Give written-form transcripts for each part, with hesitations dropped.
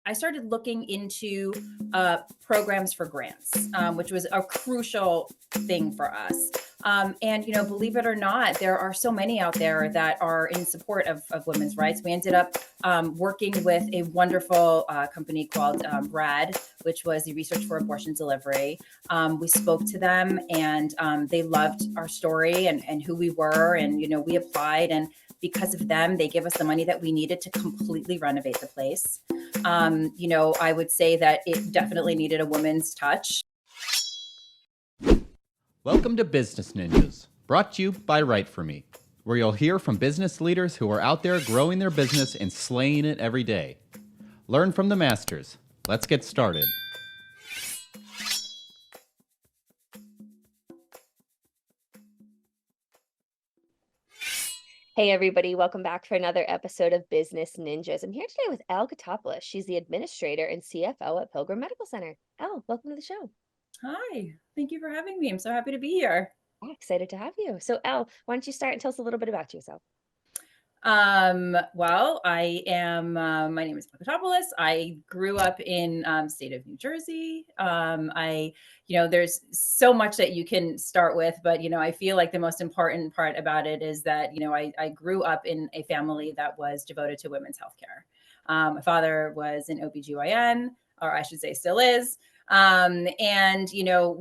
I started looking into programs for grants, which was a crucial thing for us. And, believe it or not, there are so many out there that are in support of women's rights. We ended up working with a wonderful company called RAD, which was the Research for Abortion Delivery. We spoke to them, and they loved our story and who we were. And, we applied, and because of them, they gave us the money that we needed to completely renovate the place. I would say that it definitely needed a woman's touch. Welcome to Business Ninjas, brought to you by WriteForMe, where you'll hear from business leaders who are out there growing their business and slaying it every day. Learn from the masters. Let's get started. Hey everybody, welcome back for another episode of Business Ninjas. I'm here today with Elle Kotopoulos. She's the administrator and CFO at Pilgrim Medical Center. Elle, welcome to the show. Hi, thank you for having me. I'm so happy to be here. Excited to have you. So Elle, why don't you start and tell us a little bit about yourself? Well, I am, my name is Elle Kotopoulos. I grew up in state of New Jersey. There's so much that you can start with, but, I feel like the most important part about it is that, I grew up in a family that was devoted to women's healthcare. My father was an OBGYN, or I should say still is.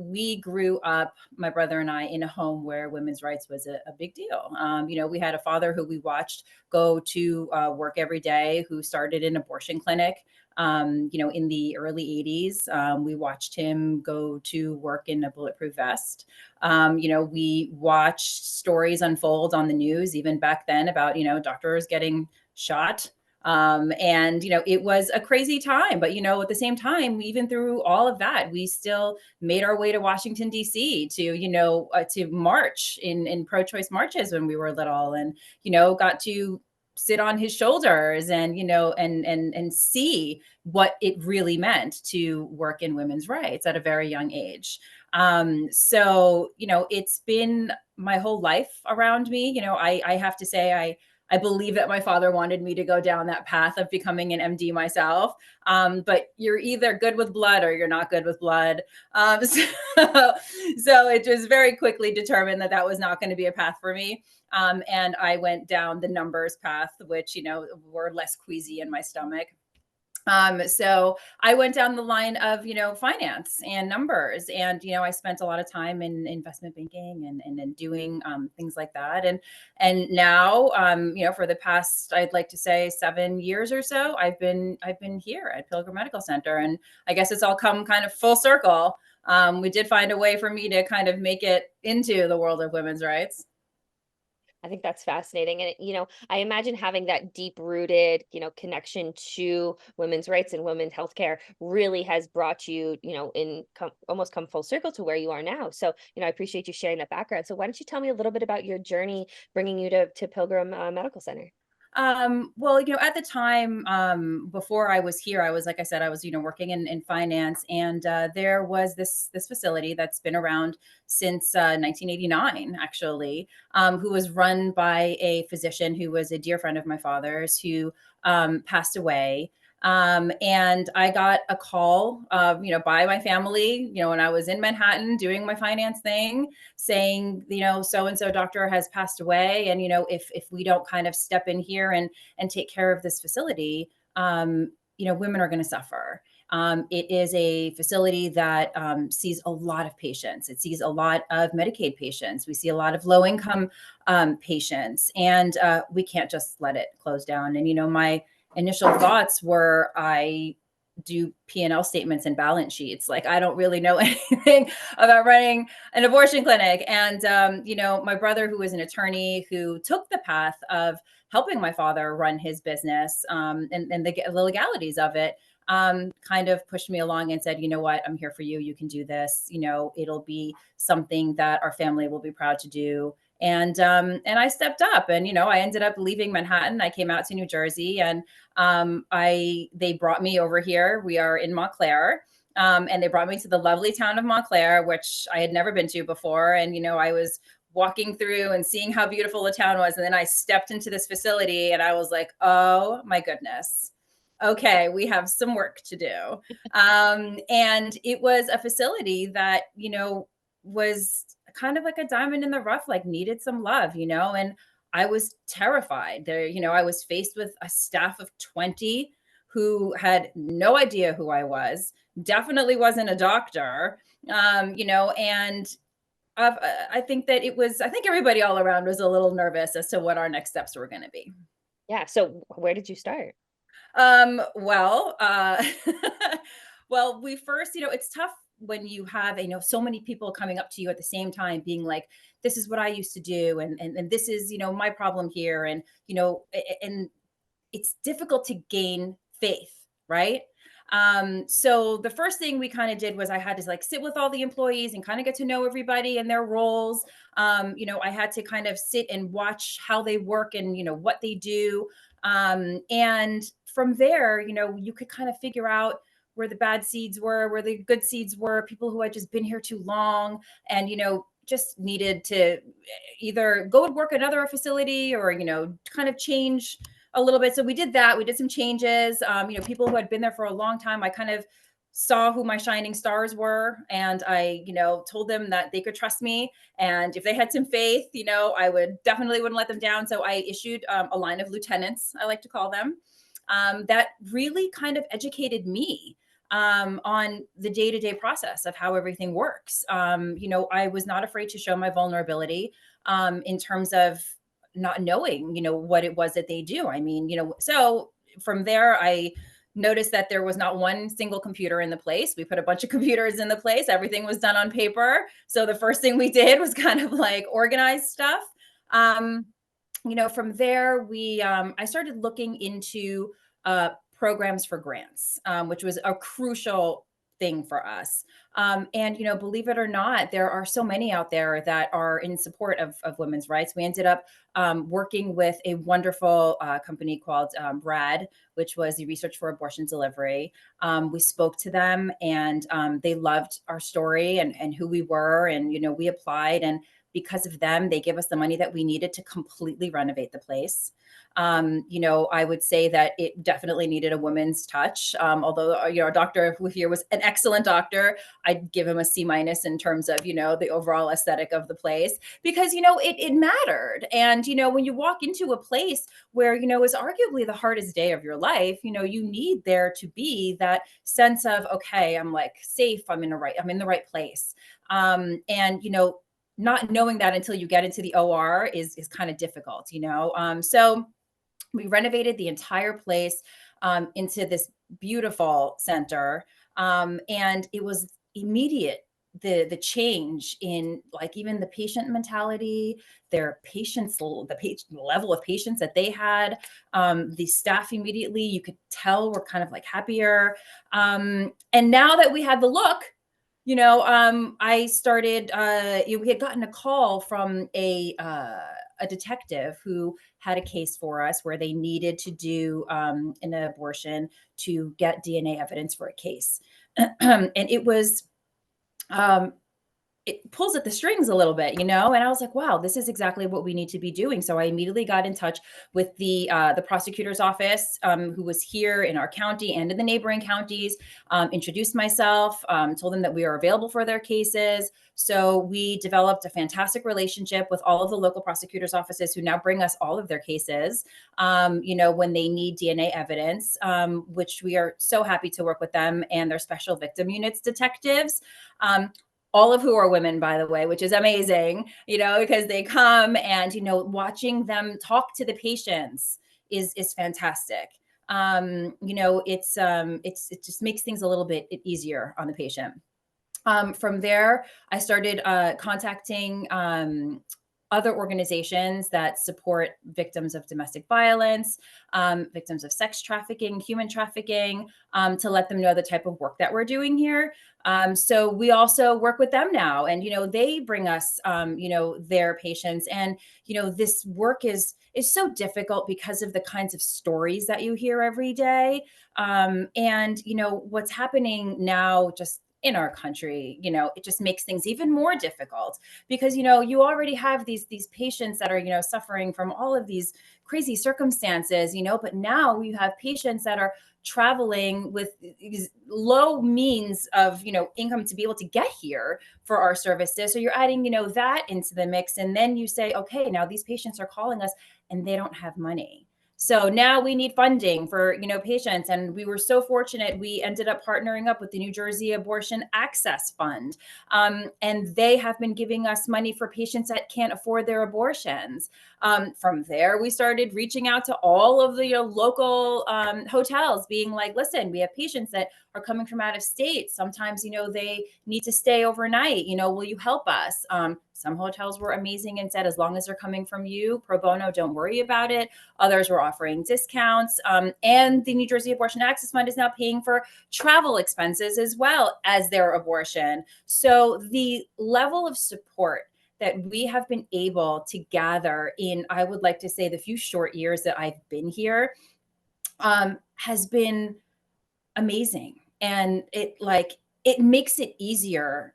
We grew up, my brother and I, in a home where women's rights was a big deal. We had a father who we watched go to work every day, who started an abortion clinic, in the early 80s. We watched him go to work in a bulletproof vest. We watched stories unfold on the news, even back then, about, doctors getting shot. It was a crazy time, but, at the same time, even through all of that, we still made our way to Washington, DC to march in pro-choice marches when we were little, and, got to sit on his shoulders and, and see what it really meant to work in women's rights at a very young age. It's been my whole life around me. I have to say, I believe that my father wanted me to go down that path of becoming an MD myself. But you're either good with blood or you're not good with blood. So it was very quickly determined that that was not going to be a path for me. And I went down the numbers path, which, were less queasy in my stomach. So I went down the line of, finance and numbers, and, I spent a lot of time in investment banking and doing things like that. And now, for the past, I'd like to say 7 years or so, I've been here at Pilgrim Medical Center, and I guess it's all come kind of full circle. We did find a way for me to kind of make it into the world of women's rights. I think that's fascinating. And, I imagine having that deep rooted, connection to women's rights and women's healthcare really has brought you, almost come full circle to where you are now. So, I appreciate you sharing that background. So why don't you tell me a little bit about your journey bringing you to Pilgrim Medical Center? Well, at the time, before I was here, I was, like I said, I was, working in finance, and there was this facility that's been around since 1989, actually, who was run by a physician who was a dear friend of my father's, who passed away. And I got a call, by my family, when I was in Manhattan doing my finance thing, saying, so-and-so doctor has passed away. And, if we don't kind of step in here and take care of this facility, women are going to suffer. It is a facility that sees a lot of patients. It sees a lot of Medicaid patients. We see a lot of low-income patients, and we can't just let it close down. And, my initial thoughts were, I do P&L statements and balance sheets. Like, I don't really know anything about running an abortion clinic. And, my brother, who was an attorney, who took the path of helping my father run his business, and the legalities of it, kind of pushed me along and said, you know what, I'm here for you. You can do this. It'll be something that our family will be proud to do. And I stepped up, and, I ended up leaving Manhattan. I came out to New Jersey, and they brought me over here. We are in Montclair. And they brought me to the lovely town of Montclair, which I had never been to before. And, I was walking through and seeing how beautiful the town was. And then I stepped into this facility, and I was like, oh my goodness, okay, we have some work to do. And it was a facility that, was kind of like a diamond in the rough, like needed some love, and I was terrified there. I was faced with a staff of 20 who had no idea who I was, definitely wasn't a doctor, and I think that I think everybody all around was a little nervous as to what our next steps were going to be. Yeah. So where did you start? Well, well, we first, it's tough when you have, so many people coming up to you at the same time being like, this is what I used to do. And this is, my problem here. And, and it's difficult to gain faith, right? So the first thing we kind of did was I had to like sit with all the employees and kind of get to know everybody and their roles. I had to kind of sit and watch how they work and what they do. And from there, you could kind of figure out where the bad seeds were, where the good seeds were, people who had just been here too long and just needed to either go and work at another facility or kind of change a little bit. So we did that. We did some changes. People who had been there for a long time, I kind of saw who my shining stars were. And I, told them that they could trust me. And if they had some faith, I would definitely wouldn't let them down. So I issued a line of lieutenants, I like to call them, that really kind of educated me on the day-to-day process of how everything works. I was not afraid to show my vulnerability in terms of not knowing, what it was that they do. I mean, so from there, I noticed that there was not one single computer in the place. We put a bunch of computers in the place. Everything was done on paper. So the first thing we did was kind of like organize stuff. From there, I started looking into programs for grants, which was a crucial thing for us. And believe it or not, there are so many out there that are in support of women's rights. We ended up working with a wonderful company called RAD, which was the Research for Abortion Delivery. We spoke to them, and they loved our story and who we were, and we applied, and because of them, they gave us the money that we needed to completely renovate the place. I would say that it definitely needed a woman's touch. Although, our doctor here was an excellent doctor, I'd give him a C- in terms of, the overall aesthetic of the place, because, it mattered. And, when you walk into a place where, is arguably the hardest day of your life, you need there to be that sense of, okay, I'm like safe. I'm in the right place. And, not knowing that until you get into the OR is kind of difficult, so we renovated the entire place into this beautiful center. And it was immediate, the change in like even the patient mentality, their patients, the level of patients that they had, the staff immediately, you could tell were kind of like happier. And now that we had the look, I started, we had gotten a call from a detective who had a case for us where they needed to do an abortion to get DNA evidence for a case. And it was, it pulls at the strings a little bit, and I was like, wow, this is exactly what we need to be doing. So I immediately got in touch with the prosecutor's office, who was here in our county and in the neighboring counties, introduced myself, told them that we are available for their cases. So we developed a fantastic relationship with all of the local prosecutors' offices who now bring us all of their cases, when they need DNA evidence, which we are so happy to work with them and their special victim units detectives. All of who are women, by the way, which is amazing, because they come and, watching them talk to the patients is fantastic. It just makes things a little bit easier on the patient. From there, I started contacting other organizations that support victims of domestic violence, victims of sex trafficking, human trafficking, to let them know the type of work that we're doing here. So we also work with them now, and they bring us their patients, and this work is so difficult because of the kinds of stories that you hear every day, and what's happening now just in our country, it just makes things even more difficult because you already have these patients that are suffering from all of these crazy circumstances, but now you have patients that are traveling with these low means of, income to be able to get here for our services. So you're adding, that into the mix. And then you say, okay, now these patients are calling us and they don't have money. So now we need funding for, patients. And we were so fortunate. We ended up partnering up with the New Jersey Abortion Access Fund. And they have been giving us money for patients that can't afford their abortions. From there, we started reaching out to all of the local hotels, being like, listen, we have patients that are coming from out of state. Sometimes, they need to stay overnight. Will you help us? Some hotels were amazing and said, as long as they're coming from you pro bono, don't worry about it. Others were offering discounts. And the New Jersey Abortion Access Fund is now paying for travel expenses as well as their abortion. So the level of support that we have been able to gather in, I would like to say, the few short years that I've been here, has been amazing. And it makes it easier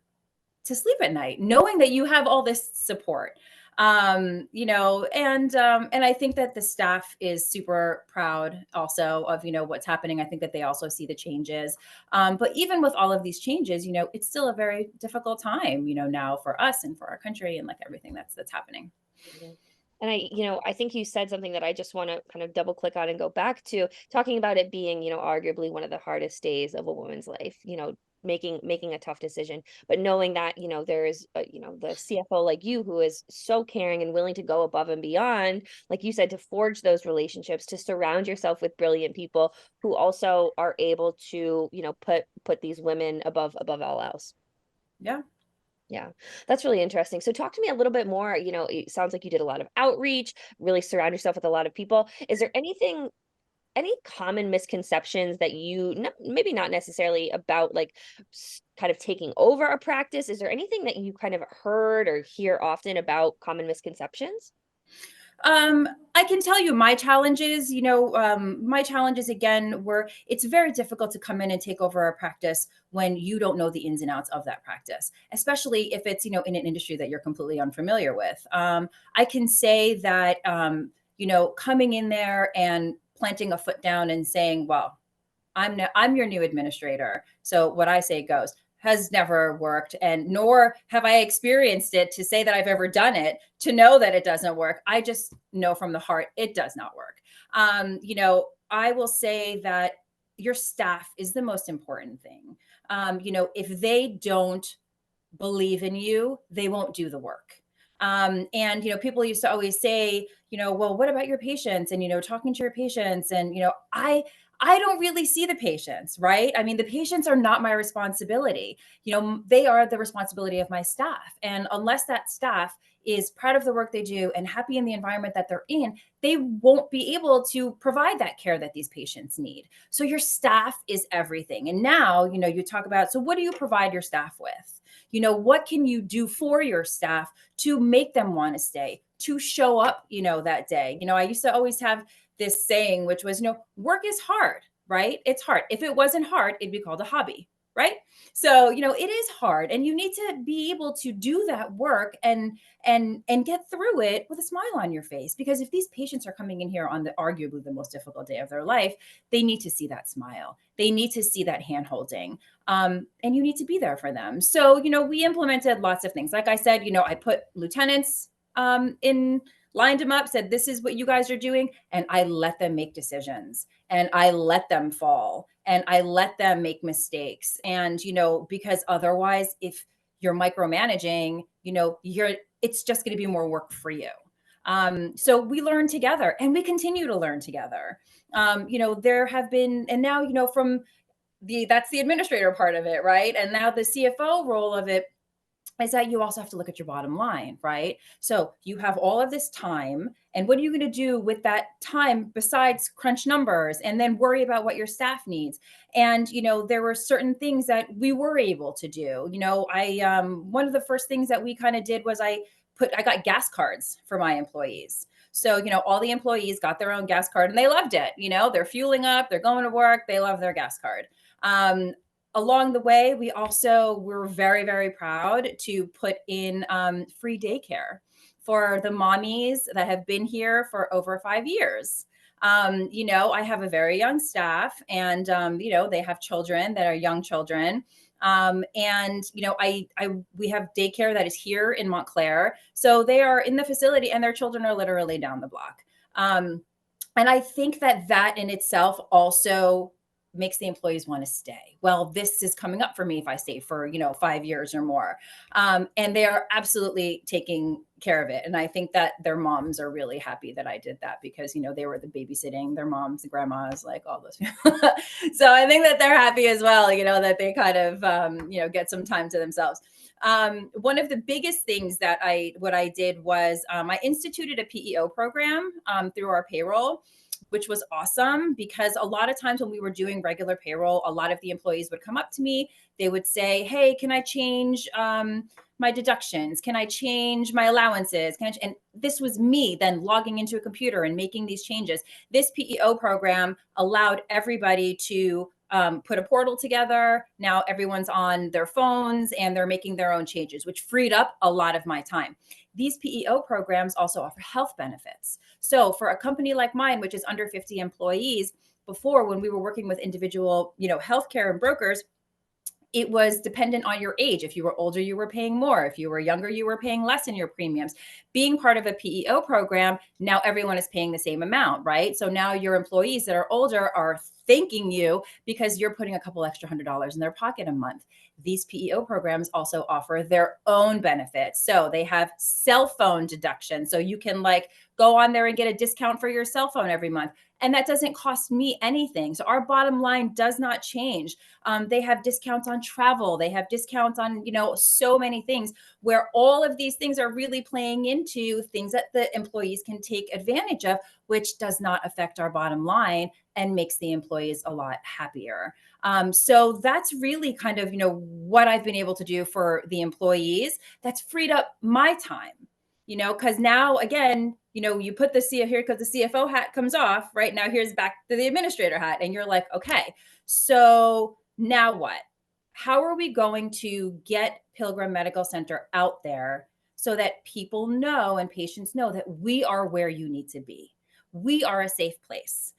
to sleep at night, knowing that you have all this support. And I think that the staff is super proud also of, what's happening. I think that they also see the changes. But even with all of these changes, it's still a very difficult time, now for us and for our country and like everything that's happening. Yeah. And I think you said something that I just want to kind of double click on and go back to, talking about it being, arguably one of the hardest days of a woman's life, making a tough decision, but knowing that, there is, the CFO like you, who is so caring and willing to go above and beyond, like you said, to forge those relationships, to surround yourself with brilliant people who also are able to, put these women above all else. Yeah. Yeah, that's really interesting. So talk to me a little bit more, it sounds like you did a lot of outreach, really surround yourself with a lot of people. Is there any common misconceptions that maybe not necessarily about like kind of taking over a practice? Is there anything that you kind of heard or hear often about common misconceptions? I can tell you my challenges, my challenges again were it's very difficult to come in and take over a practice when you don't know the ins and outs of that practice, especially if it's, in an industry that you're completely unfamiliar with. I can say that, coming in there and planting a foot down and saying, well, I'm your new administrator. So what I say goes has never worked, and nor have I experienced it to say that I've ever done it to know that it doesn't work. I just know from the heart it does not work. I will say that your staff is the most important thing. If they don't believe in you, they won't do the work. And people used to always say, well, what about your patients? And talking to your patients, and I don't really see the patients, right? I mean, the patients are not my responsibility. They are the responsibility of my staff. And unless that staff is proud of the work they do and happy in the environment that they're in, they won't be able to provide that care that these patients need. So your staff is everything. And now, you talk about, so what do you provide your staff with? What can you do for your staff to make them want to stay, to show up, that day? I used to always have this saying, which was, work is hard, right? It's hard. If it wasn't hard, it'd be called a hobby, right? So, it is hard, and you need to be able to do that work and get through it with a smile on your face. Because if these patients are coming in here on the arguably the most difficult day of their life, they need to see that smile. They need to see that hand holding. And you need to be there for them. So, we implemented lots of things. Like I said, I put lieutenants lined them up, said, this is what you guys are doing. And I let them make decisions, and I let them fall, and I let them make mistakes. And, because otherwise, if you're micromanaging, it's just going to be more work for you. So we learn together, and we continue to learn together. There have been, and now, that's the administrator part of it, right? And now the CFO role of it is that you also have to look at your bottom line, right? So you have all of this time, and what are you going to do with that time besides crunch numbers and then worry about what your staff needs? And, there were certain things that we were able to do. One of the first things that we kind of did was I got gas cards for my employees. So, all the employees got their own gas card, and they loved it. They're fueling up, they're going to work, they love their gas card. Along the way, we also were very, very proud to put in free daycare for the mommies that have been here for over 5 years. I have a very young staff, and they have children that are young children. And we have daycare that is here in Montclair, so they are in the facility, and their children are literally down the block. And I think that in itself also makes the employees want to stay. Well, this is coming up for me if I stay for 5 years or more. And they are absolutely taking care of it. And I think that their moms are really happy that I did that, because they were the babysitting, their moms, the grandmas, like all those people. So I think that they're happy as well, that they kind of get some time to themselves. One of the biggest things that I did was I instituted a PEO program through our payroll, which was awesome, because a lot of times when we were doing regular payroll, a lot of the employees would come up to me. They would say, "Hey, can I change my deductions? Can I change my allowances? And this was me then logging into a computer and making these changes. This PEO program allowed everybody to put a portal together. Now everyone's on their phones and they're making their own changes, which freed up a lot of my time. These PEO programs also offer health benefits. So for a company like mine, which is under 50 employees, before, when we were working with individual, healthcare and brokers, it was dependent on your age. If you were older, you were paying more. If you were younger, you were paying less in your premiums. Being part of a PEO program, now everyone is paying the same amount, right? So now your employees that are older are thanking you because you're putting a couple extra $100 in their pocket a month. These PEO programs also offer their own benefits. So they have cell phone deduction. So you can go on there and get a discount for your cell phone every month. And that doesn't cost me anything. So our bottom line does not change. They have discounts on travel. They have discounts on, so many things, where all of these things are really playing into things that the employees can take advantage of, which does not affect our bottom line and makes the employees a lot happier. So that's really kind of, what I've been able to do for the employees. That's freed up my time, because now, again, you put the CFO here, because the CFO hat comes off right now. Here's back to the administrator hat. And you're like, okay, so now what? How are we going to get Pilgrim Medical Center out there so that people know and patients know that we are where you need to be? We are a safe place.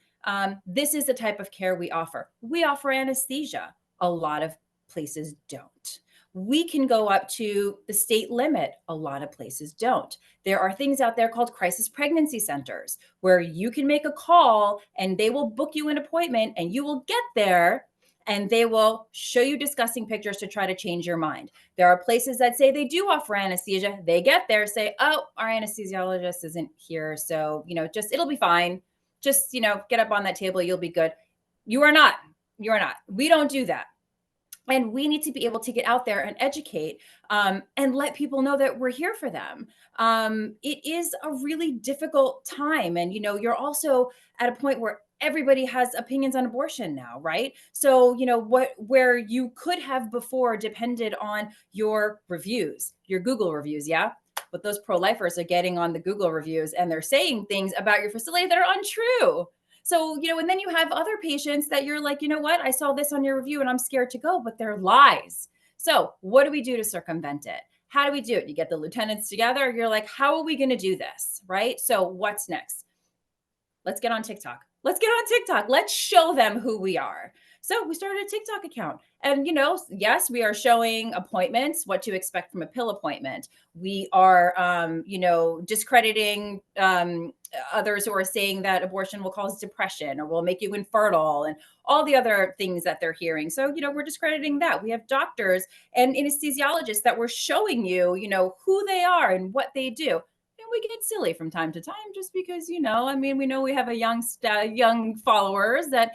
This is the type of care we offer. We offer anesthesia. A lot of places don't. We can go up to the state limit. A lot of places don't. There are things out there called crisis pregnancy centers, where you can make a call and they will book you an appointment, and you will get there and they will show you disgusting pictures to try to change your mind. There are places that say they do offer anesthesia. They get there, say, "Oh, our anesthesiologist isn't here. So, it'll be fine. Just, get up on that table. You'll be good." You are not. You are not. We don't do that. And we need to be able to get out there and educate and let people know that we're here for them. It is a really difficult time. And, you're also at a point where everybody has opinions on abortion now, right? So, where you could have before depended on your reviews, your Google reviews, yeah? But those pro-lifers are getting on the Google reviews and they're saying things about your facility that are untrue. So, and then you have other patients that you're like, "You know what? I saw this on your review and I'm scared to go," but they're lies. So what do we do to circumvent it? How do we do it? You get the lieutenants together. You're like, how are we going to do this? Right? So what's next? Let's get on TikTok. Let's get on TikTok. Let's show them who we are. So we started a TikTok account. And, yes, we are showing appointments, what to expect from a pill appointment. We are, discrediting others who are saying that abortion will cause depression or will make you infertile and all the other things that they're hearing. So, we're discrediting that. We have doctors and anesthesiologists that we're showing you, who they are and what they do. And we get silly from time to time just because, we know we have a young followers that,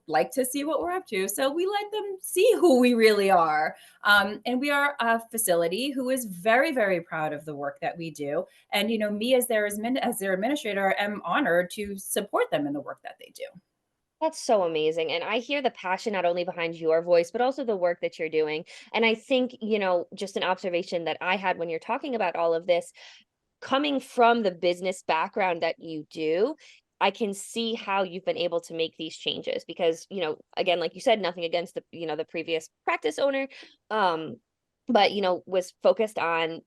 like to see what we're up to. So we let them see who we really are. And we are a facility who is very, very proud of the work that we do. And, me as their administrator, am honored to support them in the work that they do. That's so amazing. And I hear the passion not only behind your voice, but also the work that you're doing. And I think, just an observation that I had when you're talking about all of this, coming from the business background that you do, I can see how you've been able to make these changes because, again, like you said, nothing against the previous practice owner, but, was focused on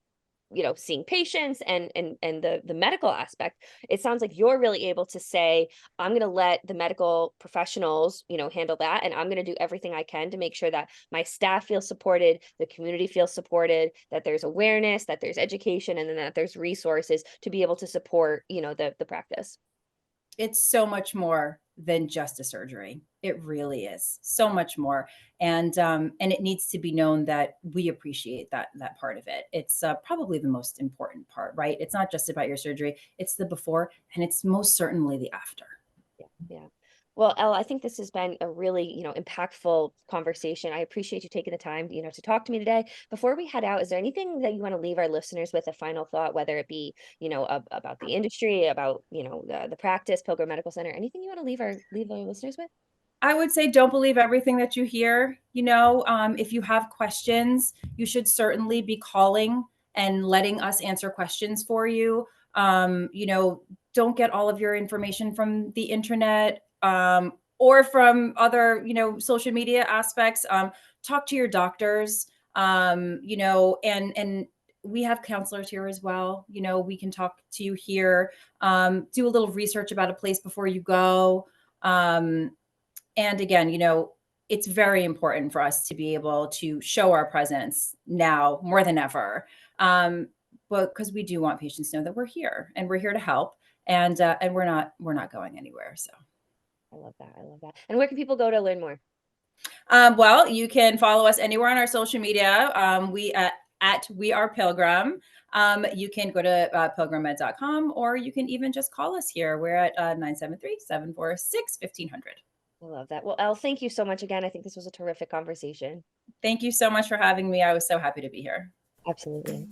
seeing patients and the medical aspect, it sounds like you're really able to say, I'm going to let the medical professionals, handle that, and I'm going to do everything I can to make sure that my staff feels supported, the community feels supported, that there's awareness, that there's education, and then that there's resources to be able to support, the practice. It's so much more than just a surgery. It really is so much more. And it needs to be known that we appreciate that part of it. It's probably the most important part, right? It's not just about your surgery. It's the before, and it's most certainly the after. Yeah. Yeah. Well, Elle, I think this has been a really, impactful conversation. I appreciate you taking the time, to talk to me today. Before we head out, is there anything that you want to leave our listeners with, a final thought, whether it be, about the industry, about, the practice, Pilgrim Medical Center, anything you want to leave our listeners with? I would say don't believe everything that you hear. If you have questions, you should certainly be calling and letting us answer questions for you. Don't get all of your information from the internet, or from other, social media aspects. Talk to your doctors, and we have counselors here as well. We can talk to you here. Do a little research about a place before you go. And again, it's very important for us to be able to show our presence now more than ever. But because we do want patients to know that we're here and we're here to help, and we're not going anywhere. So I love that. I love that. And where can people go to learn more? well, you can follow us anywhere on our social media. We at We Are Pilgrim. You can go to pilgrimmed.com, or you can even just call us here. We're at 973-746-1500. I love that. Well, Elle, thank you so much again. I think this was a terrific conversation. Thank you so much for having me. I was so happy to be here. Absolutely.